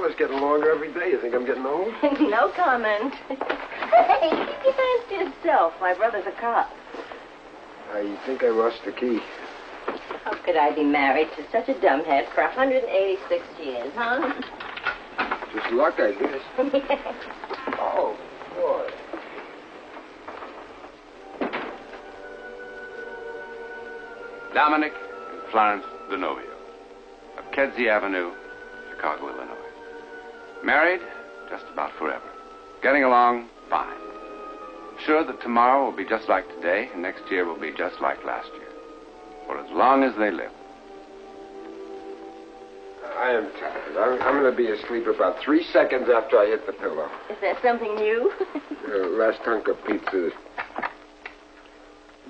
pillows getting longer every day. You think I'm getting old? No comment. Hey, keep your hands to yourself. My brother's a cop. I think I lost the key. How could I be married to such a dumbhead for 186 years, huh? Just luck, I guess. Oh, boy. Dominic and Florence DeNovio of Kedzie Avenue, Chicago, Illinois. Married just about forever. Getting along fine. Sure that tomorrow will be just like today, and next year will be just like last year. For as long as they live. I am tired. I'm going to be asleep about 3 seconds after I hit the pillow. Is that something new? Last hunk of pizza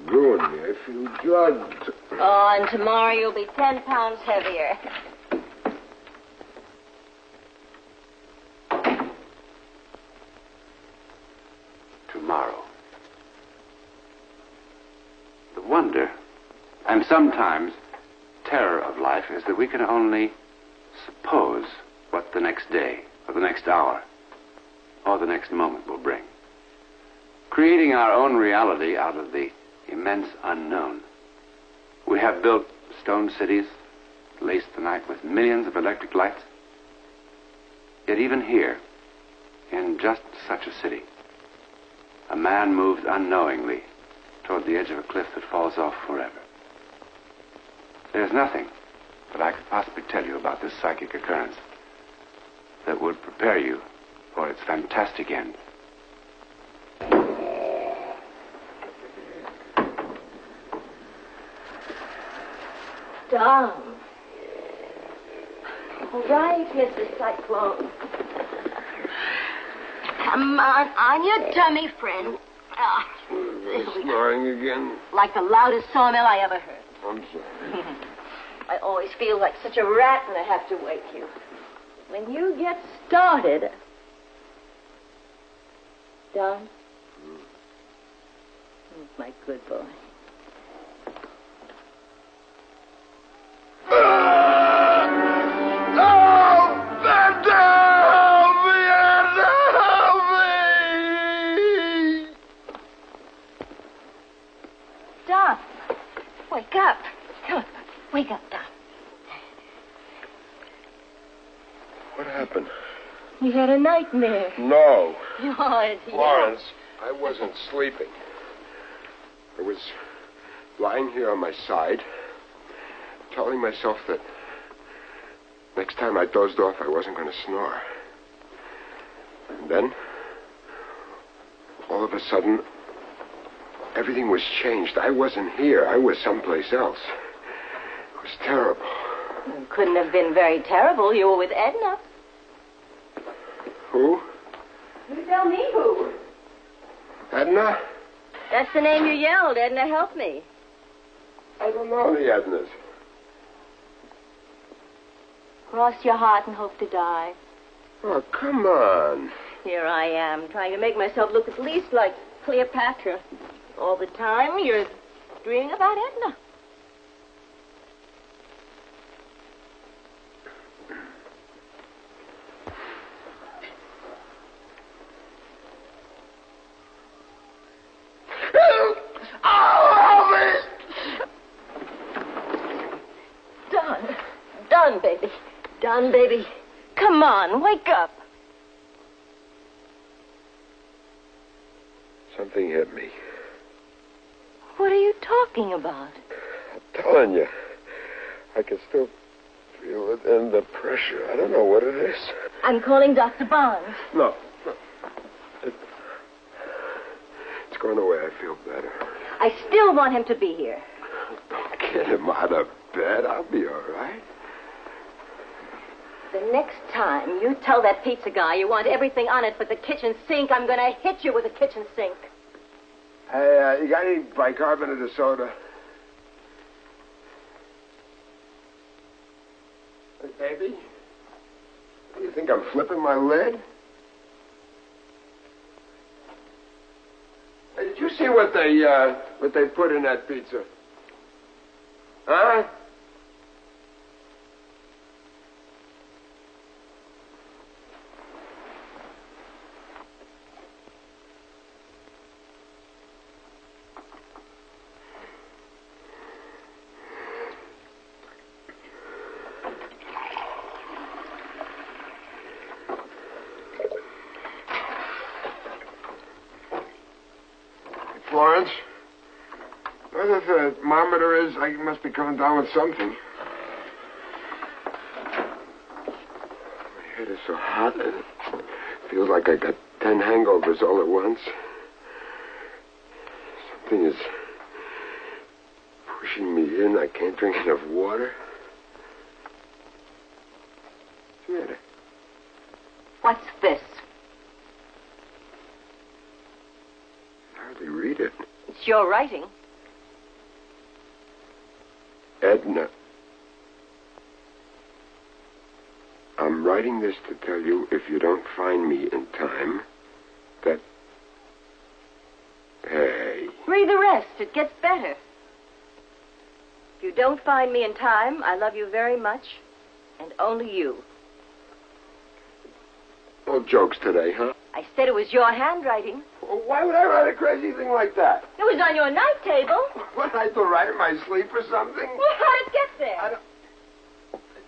ruined me. I feel drugged. Oh, and tomorrow you'll be 10 pounds heavier. Tomorrow. The wonder, and sometimes terror of life, is that we can only suppose what the next day, or the next hour, or the next moment will bring. Creating our own reality out of the immense unknown. We have built stone cities, laced the night with millions of electric lights. Yet even here, in just such a city, a man moves unknowingly toward the edge of a cliff that falls off forever. There's nothing that I could possibly tell you about this psychic occurrence that would prepare you for its fantastic end. Tom. All right, Mr. Cyclone. Come on your tummy, friend. Snoring again? Like the loudest sawmill I ever heard. I'm sorry. I always feel like such a rat when I have to wake you. When you get started... Don? Oh, my good boy. Don, wake up. Come on, wake up, Don. What happened? You had a nightmare. No. Oh, Florence, I wasn't sleeping. I was lying here on my side, telling myself that next time I dozed off, I wasn't going to snore. And then, all of a sudden, everything was changed. I wasn't here. I was someplace else. It was terrible. It couldn't have been very terrible. You were with Edna. Who? You tell me who. Edna? That's the name you yelled. Edna, help me. I don't know the Ednas. Cross your heart and hope to die. Oh, come on. Here I am, trying to make myself look at least like Cleopatra. All the time, you're dreaming about Edna. Don, baby. Don, baby. Come on, wake up. Something hit me. What are you talking about? I'm telling you. I can still feel it in the pressure. I don't know what it is. I'm calling Dr. Barnes. No. It's going away. I feel better. I still want him to be here. Don't get him out of bed. I'll be all right. The next time you tell that pizza guy you want everything on it but the kitchen sink, I'm going to hit you with a kitchen sink. Hey, you got any bicarbonate of soda? Hey, baby? You think I'm flipping my lid? Hey, did you see what they put in that pizza? Huh? Florence. Where the thermometer is, I must be coming down with something. My head is so hot, and it feels like I got 10 hangovers all at once. Something is pushing me in. I can't drink enough water. Samantha. What's this? I hardly read it. It's your writing. Edna. I'm writing this to tell you if you don't find me in time, that... Hey. Read the rest. It gets better. If you don't find me in time, I love you very much, and only you. No jokes today, huh? I said it was your handwriting. Well, why would I write a crazy thing like that? It was on your night table. What, I to write in my sleep or something? Well, how did it get there? I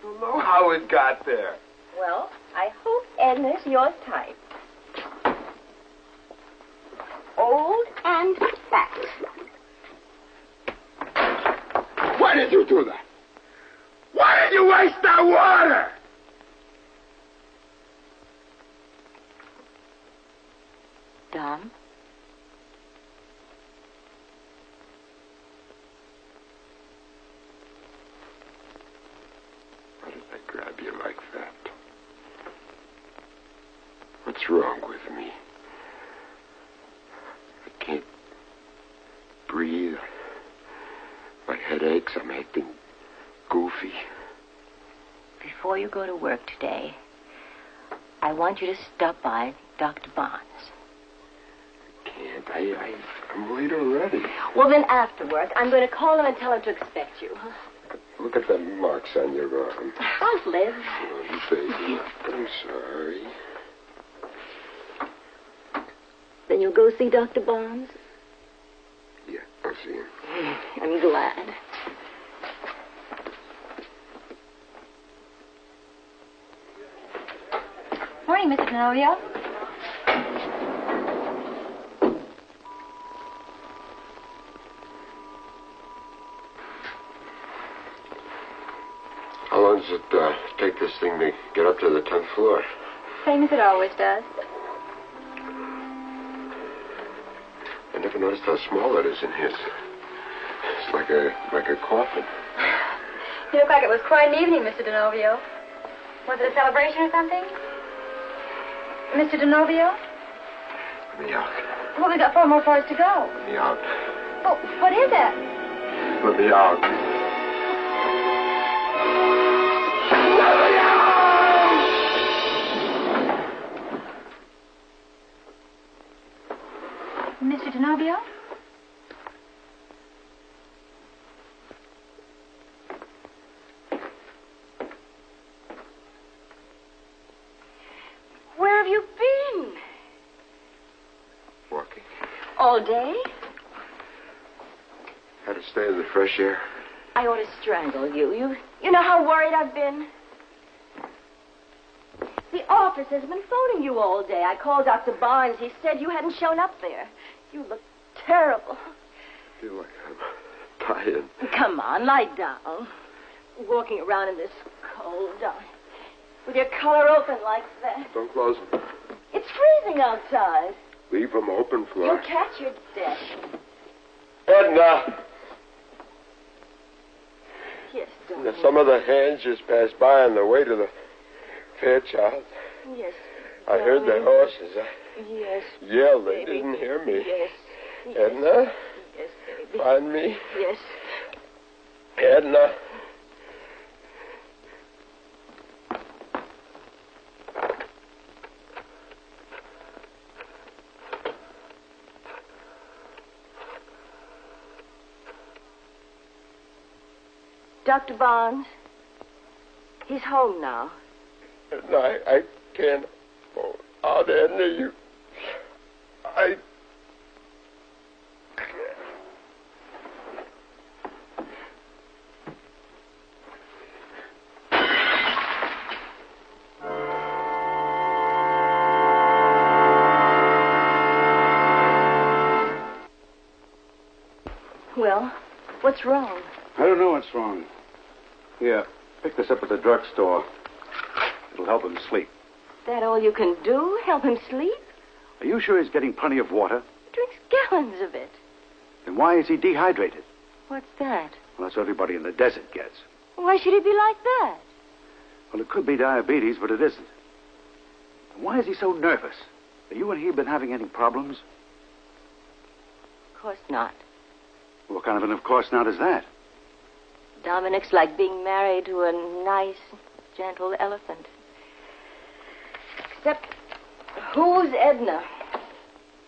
don't know how it got there. Well, I hope Edna's your type. Old and fat. Why did you do that? Why did you waste that water? Dom? Why did I grab you like that? What's wrong with me? I can't breathe. My head aches. I'm acting goofy. Before you go to work today, I want you to stop by Dr. Barnes. Can't. I'm late already. Well, then after work, I'm going to call him and tell him to expect you. Look at the marks on your arm. Don't live. Oh, baby. I'm sorry. Then you'll go see Dr. Barnes? Yeah, I'll see him. I'm glad. Morning, Mr. Denovio. How long does it take this thing to get up to the 10th floor? Same as it always does. I never noticed how small it is in here. It's like a coffin. You look like it was quite an evening, Mr. Denovio. Was it a celebration or something? Mr. Denovio? Let me out. Well, we've got 4 more floors to go. Let me out. Oh, what is it? Let me out. Mr. Denovio? Where have you been? Walking. All day? Had to stay in the fresh air. I ought to strangle you. You know how worried I've been? The office has been phoning you all day. I called Dr. Barnes. He said you hadn't shown up there. You look terrible. I feel like I'm dying. Come on, lie down. Walking around in this cold, with your collar open like that. Don't close them. It's freezing outside. Leave them open, Flora. You'll catch your death. Edna! Yes, darling. Some of the hands just passed by on the way to the Fairchild. Yes. I heard the darling. horses. Yes. Yell, they baby. didn't hear me. Yes. Edna, Yes, baby. find me. Yes. Edna. Dr. Barnes, he's home now. Edna, I can't hold out, Edna. I... Well, what's wrong? I don't know what's wrong. Here, pick this up at the drugstore. It'll help him sleep. Is that all you can do? Help him sleep? Are you sure he's getting plenty of water? He drinks gallons of it. Then why is he dehydrated? What's that? Well, that's what everybody in the desert gets. Why should he be like that? Well, it could be diabetes, but it isn't. And why is he so nervous? Have you and he been having any problems? Of course not. What kind of an of course not is that? Dominic's like being married to a nice, gentle elephant. Except, who's Edna?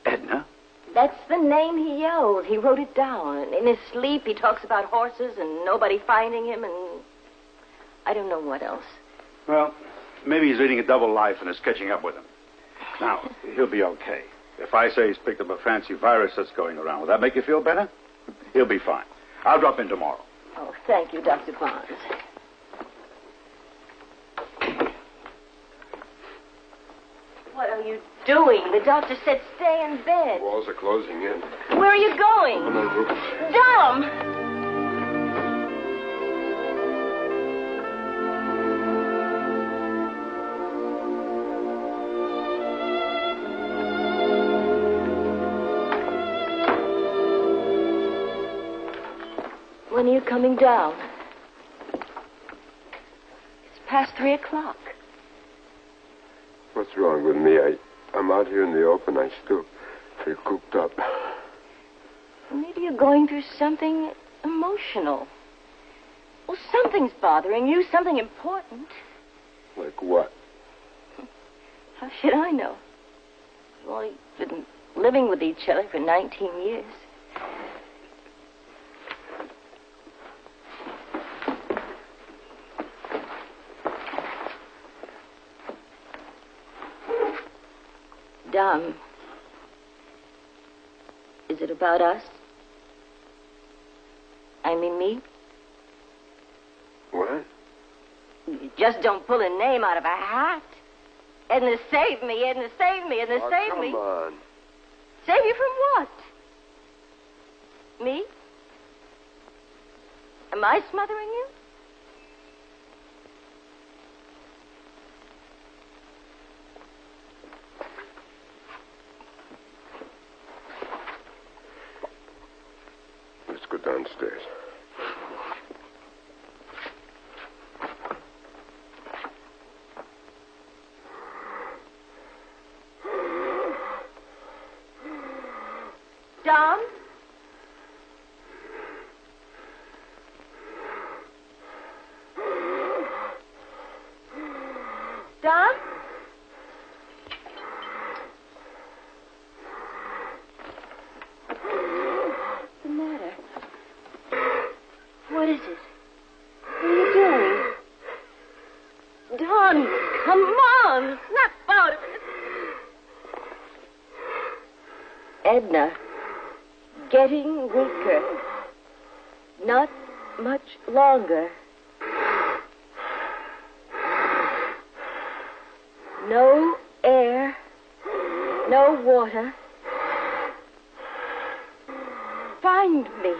Edna? That's the name he yells. He wrote it down. In his sleep, he talks about horses and nobody finding him and I don't know what else. Well, maybe he's leading a double life and is catching up with him. Now, he'll be okay. If I say he's picked up a fancy virus that's going around, will that make you feel better? He'll be fine. I'll drop in tomorrow. Oh, thank you, Dr. Barnes. What are you doing? The doctor said stay in bed. The walls are closing in. Where are you going? On the roof. Dom! When are you coming down? It's past 3 o'clock. What's wrong with me? I'm out here in the open. I still feel cooped up. Maybe you're going through something emotional. Well, something's bothering you, something important. Like what? How should I know? We've only been living with each other for 19 years. Dom, is it about us? I mean me? What? You just don't pull a name out of a hat. Edna saved me, Edna saved me, Edna saved me. Come on. Save you from what? Me? Am I smothering you? Let's go downstairs. Dom? Dom? What's the matter? What is it? What are you doing? Don, come on. Snap out of it. Edna, getting weaker. Not much longer. No air. No water. Find me.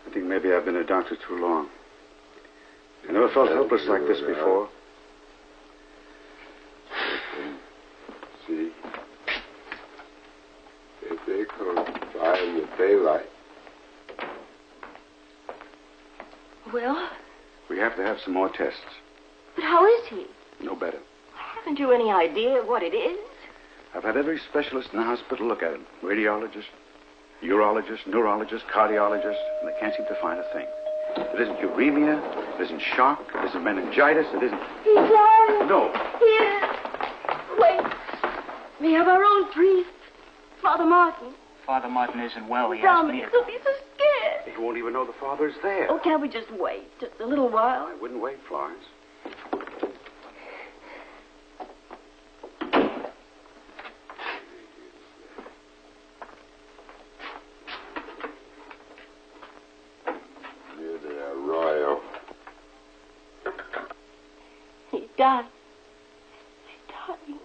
I think maybe I've been a doctor too long. I never felt helpless like this before. See? If they come by in the daylight. Well, We have to have some more tests. but how is he? No better. Haven't you any idea what it is? I've had every specialist in the hospital look at him. Radiologist, urologist, neurologist, cardiologist, and they can't seem to find a thing. It isn't uremia, it isn't shock, it isn't meningitis, it isn't... He's on. No. Here. Wait. We have our own priest, Father Martin. Father Martin isn't well. He asked me to... He'll be so scared. He won't even know the father's there. Oh, can't we just wait just a little while? I wouldn't wait, Florence. sky. Dying.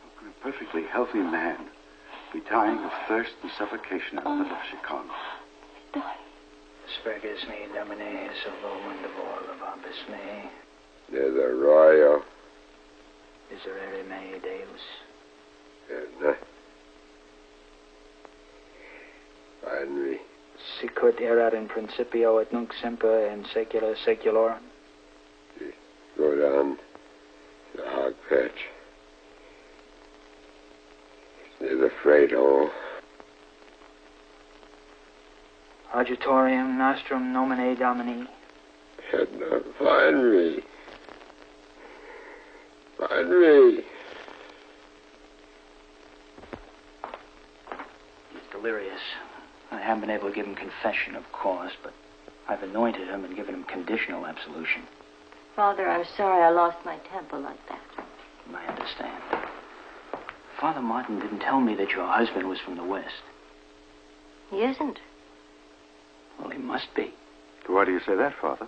How can a perfectly healthy man be dying of thirst and suffocation in the middle of Chicago? Dying. Spurgus me domine solo and vol vobis me. There's a royal. Miserere mei Deus. Edna. Finally. Sicut erat in principio et nunc semper in saecula saeculorum. Go down the hog patch. It's near the freight hole. Auditorium nostrum nomine Domini. Edna, find me. Find me. He's delirious. I haven't been able to give him confession, of course, but I've anointed him and given him conditional absolution. Father, I'm sorry I lost my temper like that. I understand. Father Martin didn't tell me that your husband was from the West. He isn't. Well, he must be. Why do you say that, Father?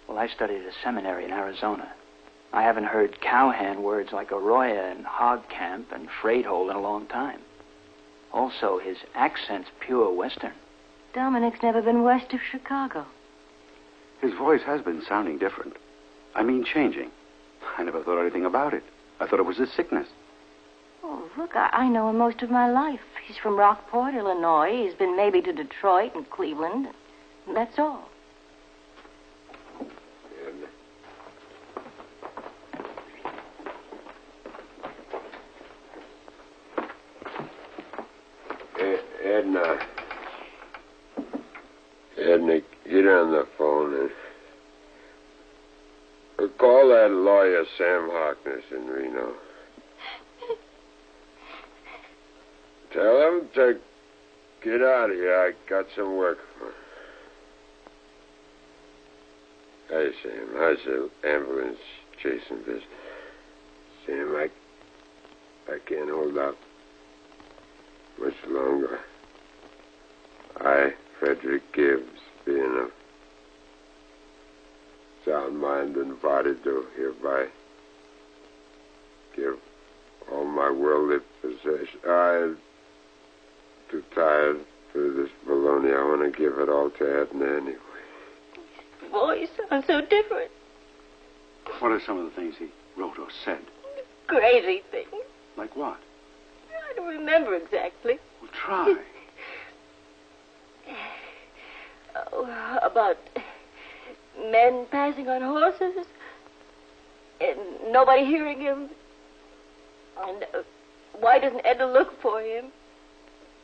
Well, I studied at a seminary in Arizona. I haven't heard cowhand words like arroyo and hog camp and freight hole in a long time. Also, his accent's pure Western. Dominic's never been west of Chicago. His voice has been sounding different. I mean, changing. I never thought anything about it. I thought it was his sickness. Oh, look, I know him most of my life. He's from Rockport, Illinois. He's been maybe to Detroit and Cleveland. That's all. Edna. Edna, get on the phone and call that lawyer Sam Harkness in Reno. Tell him to get out of here. I got some work for him. Hey, Sam. How's the ambulance chasing business? Sam, I can't hold out much longer. I, Frederick Gibbs, being of sound mind and body, do hereby give all my worldly possessions. I'm too tired for this baloney. I want to give it all to Edna anyway. His voice sounds so different. What are some of the things he wrote or said? Crazy things. Like what? I don't remember exactly. Well, try. Oh, about men passing on horses and nobody hearing him. And why doesn't Edna look for him?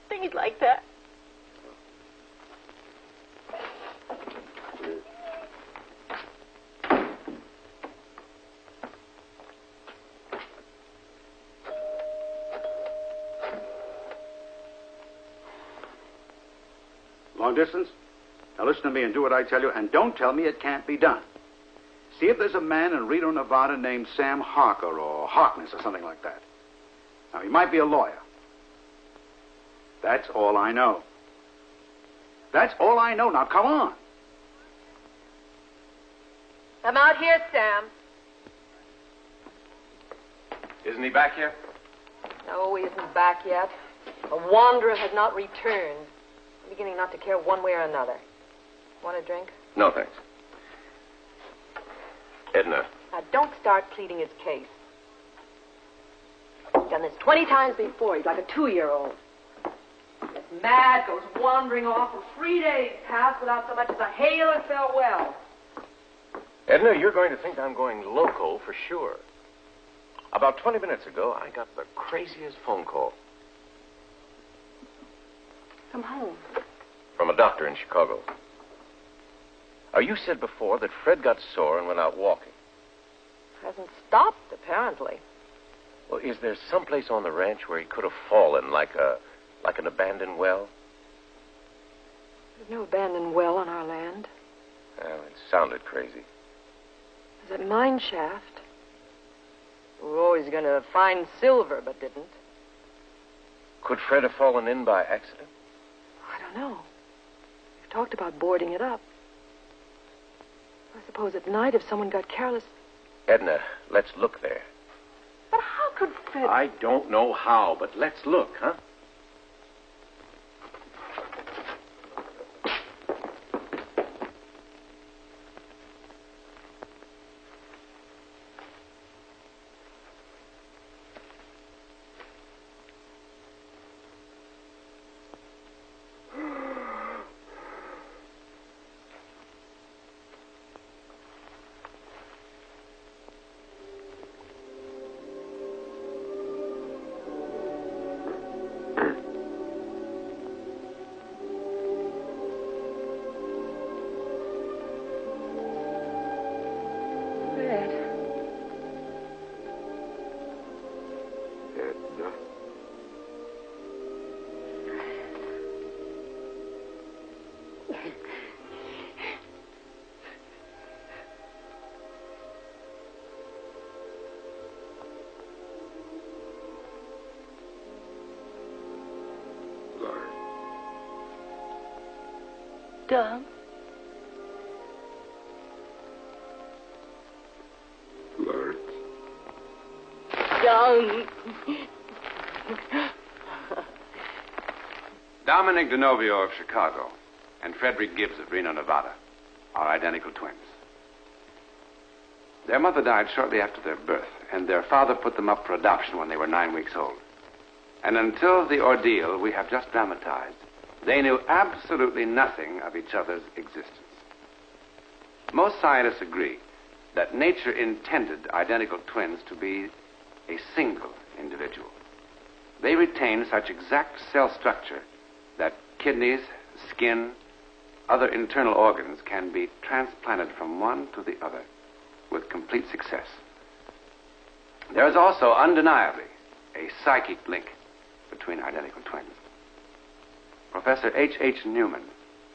Things like that. Long distance? Now listen to me and do what I tell you, and don't tell me it can't be done. See if there's a man in Reno, Nevada named Sam Harker or Harkness or something like that. Now, he might be a lawyer. That's all I know. That's all I know. Now, come on. I'm out here, Sam. Isn't he back yet? No, he isn't back yet. A wanderer has not returned. I'm beginning not to care one way or another. Want a drink? No, thanks. Edna. Now, don't start pleading his case. He's done this 20 times before. He's like a 2-year-old. Gets mad, goes wandering off, and 3 days pass without so much as a hail or farewell. Edna, you're going to think I'm going loco for sure. About 20 minutes ago, I got the craziest phone call. From home. From a doctor in Chicago. You said before that Fred got sore and went out walking. Hasn't stopped, apparently. Well, is there someplace on the ranch where he could have fallen, like an abandoned well? There's no abandoned well on our land. Well, it sounded crazy. There's a mine shaft. We were always going to find silver, but didn't. Could Fred have fallen in by accident? I don't know. We've talked about boarding it up. I suppose at night, if someone got careless... Edna, let's look there. But how could Fred... I don't know how, but let's look, huh? Dom? Lawrence. Dom. Dominic DeNovio of Chicago and Frederick Gibbs of Reno, Nevada are identical twins. Their mother died shortly after their birth, and their father put them up for adoption when they were 9 weeks old. And until the ordeal we have just dramatized, they knew absolutely nothing of each other's existence. Most scientists agree that nature intended identical twins to be a single individual. They retain such exact cell structure that kidneys, skin, other internal organs can be transplanted from one to the other with complete success. There is also undeniably a psychic link between identical twins. Professor H.H. Newman,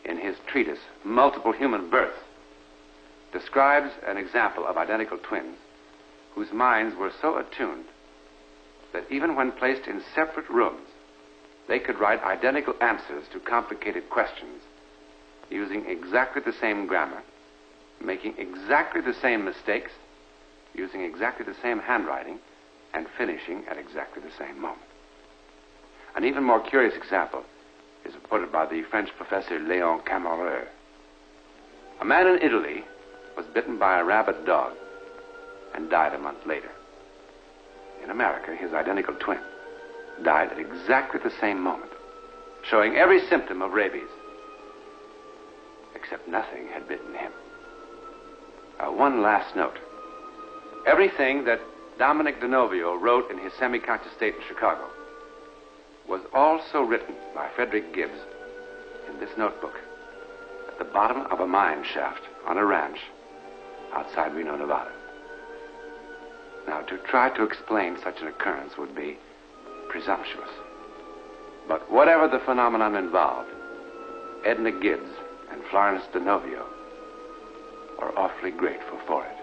in his treatise, Multiple Human Births, describes an example of identical twins whose minds were so attuned that even when placed in separate rooms, they could write identical answers to complicated questions using exactly the same grammar, making exactly the same mistakes, using exactly the same handwriting, and finishing at exactly the same moment. An even more curious example is reported by the French professor Léon Camareux. A man in Italy was bitten by a rabid dog and died a month later. In America, his identical twin died at exactly the same moment, showing every symptom of rabies, except nothing had bitten him. One last note. Everything that Dominic DeNovio wrote in his semi-conscious state in Chicago was also written by Frederick Gibbs in this notebook at the bottom of a mine shaft on a ranch outside Reno, Nevada. Now, to try to explain such an occurrence would be presumptuous. But whatever the phenomenon involved, Edna Gibbs and Florence DeNovio are awfully grateful for it.